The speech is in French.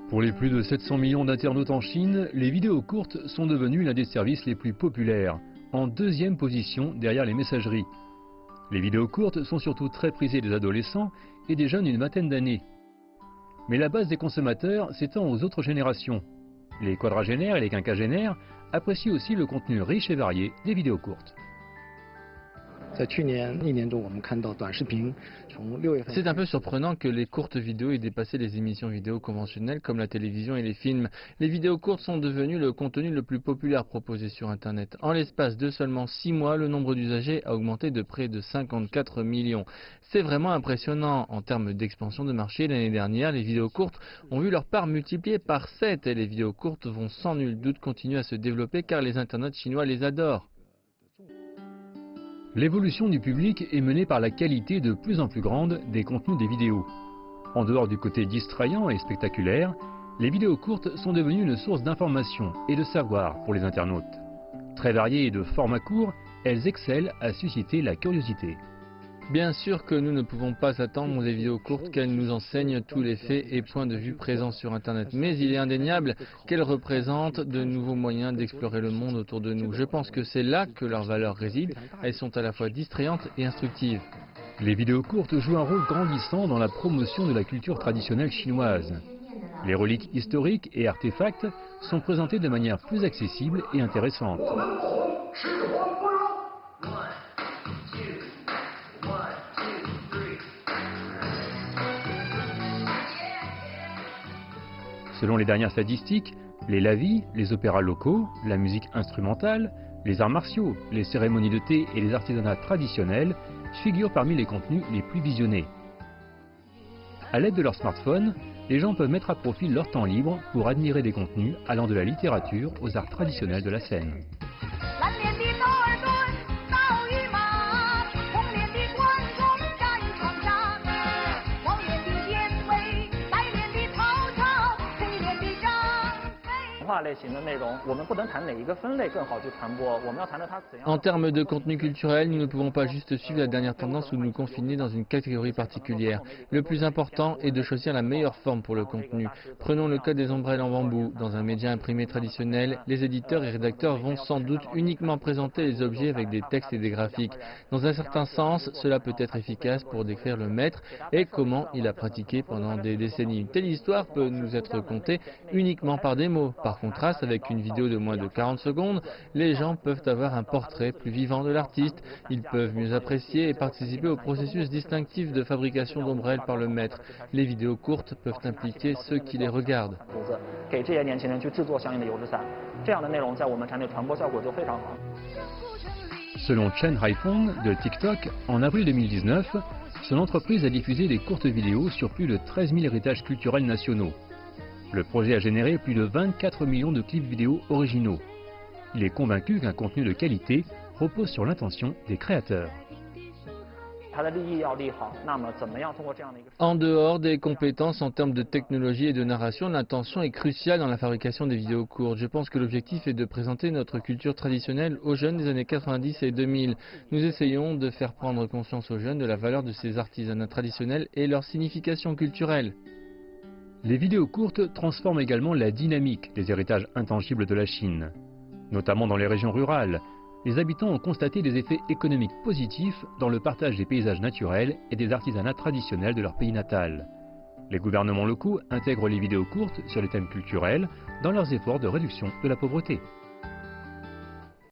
Pour les plus de 700 millions d'internautes en Chine, les vidéos courtes sont devenues l'un des services les plus populaires, en deuxième position derrière les messageries. Les vidéos courtes sont surtout très prisées des adolescents et des jeunes d'une vingtaine d'années. Mais la base des consommateurs s'étend aux autres générations. Les quadragénaires et les quinquagénaires apprécient aussi le contenu riche et varié des vidéos courtes. C'est un peu surprenant que les courtes vidéos aient dépassé les émissions vidéo conventionnelles comme la télévision et les films. Les vidéos courtes sont devenues le contenu le plus populaire proposé sur Internet. En l'espace de seulement 6 mois, le nombre d'usagers a augmenté de près de 54 millions. C'est vraiment impressionnant. En termes d'expansion de marché, l'année dernière, les vidéos courtes ont vu leur part multipliée par 7 et les vidéos courtes vont sans nul doute continuer à se développer car les internautes chinois les adorent. L'évolution du public est menée par la qualité de plus en plus grande des contenus des vidéos. En dehors du côté distrayant et spectaculaire, les vidéos courtes sont devenues une source d'information et de savoir pour les internautes. Très variées et de format court, elles excellent à susciter la curiosité. Bien sûr que nous ne pouvons pas attendre des vidéos courtes qu'elles nous enseignent tous les faits et points de vue présents sur Internet. Mais il est indéniable qu'elles représentent de nouveaux moyens d'explorer le monde autour de nous. Je pense que c'est là que leur valeur réside. Elles sont à la fois distrayantes et instructives. Les vidéos courtes jouent un rôle grandissant dans la promotion de la culture traditionnelle chinoise. Les reliques historiques et artefacts sont présentés de manière plus accessible et intéressante. Selon les dernières statistiques, les lavis, les opéras locaux, la musique instrumentale, les arts martiaux, les cérémonies de thé et les artisanats traditionnels figurent parmi les contenus les plus visionnés. À l'aide de leur smartphone, les gens peuvent mettre à profit leur temps libre pour admirer des contenus allant de la littérature aux arts traditionnels de la scène. En termes de contenu culturel, nous ne pouvons pas juste suivre la dernière tendance ou nous confiner dans une catégorie particulière. Le plus important est de choisir la meilleure forme pour le contenu. Prenons le cas des ombrelles en bambou. Dans un média imprimé traditionnel, les éditeurs et rédacteurs vont sans doute uniquement présenter les objets avec des textes et des graphiques. Dans un certain sens, cela peut être efficace pour décrire le maître et comment il a pratiqué pendant des décennies. Une telle histoire peut nous être contée uniquement par des mots. Par contraste, avec une vidéo de moins de 40 secondes, les gens peuvent avoir un portrait plus vivant de l'artiste, ils peuvent mieux apprécier et participer au processus distinctif de fabrication d'ombrelles par le maître. Les vidéos courtes peuvent impliquer ceux qui les regardent. Selon Chen Haifeng de TikTok, en avril 2019, son entreprise a diffusé des courtes vidéos sur plus de 13 000 héritages culturels nationaux. Le projet a généré plus de 24 millions de clips vidéo originaux. Il est convaincu qu'un contenu de qualité repose sur l'intention des créateurs. En dehors des compétences en termes de technologie et de narration, l'intention est cruciale dans la fabrication des vidéos courtes. Je pense que l'objectif est de présenter notre culture traditionnelle aux jeunes des années 90 et 2000. Nous essayons de faire prendre conscience aux jeunes de la valeur de ces artisanats traditionnels et leur signification culturelle. Les vidéos courtes transforment également la dynamique des héritages intangibles de la Chine. Notamment dans les régions rurales, les habitants ont constaté des effets économiques positifs dans le partage des paysages naturels et des artisanats traditionnels de leur pays natal. Les gouvernements locaux intègrent les vidéos courtes sur les thèmes culturels dans leurs efforts de réduction de la pauvreté.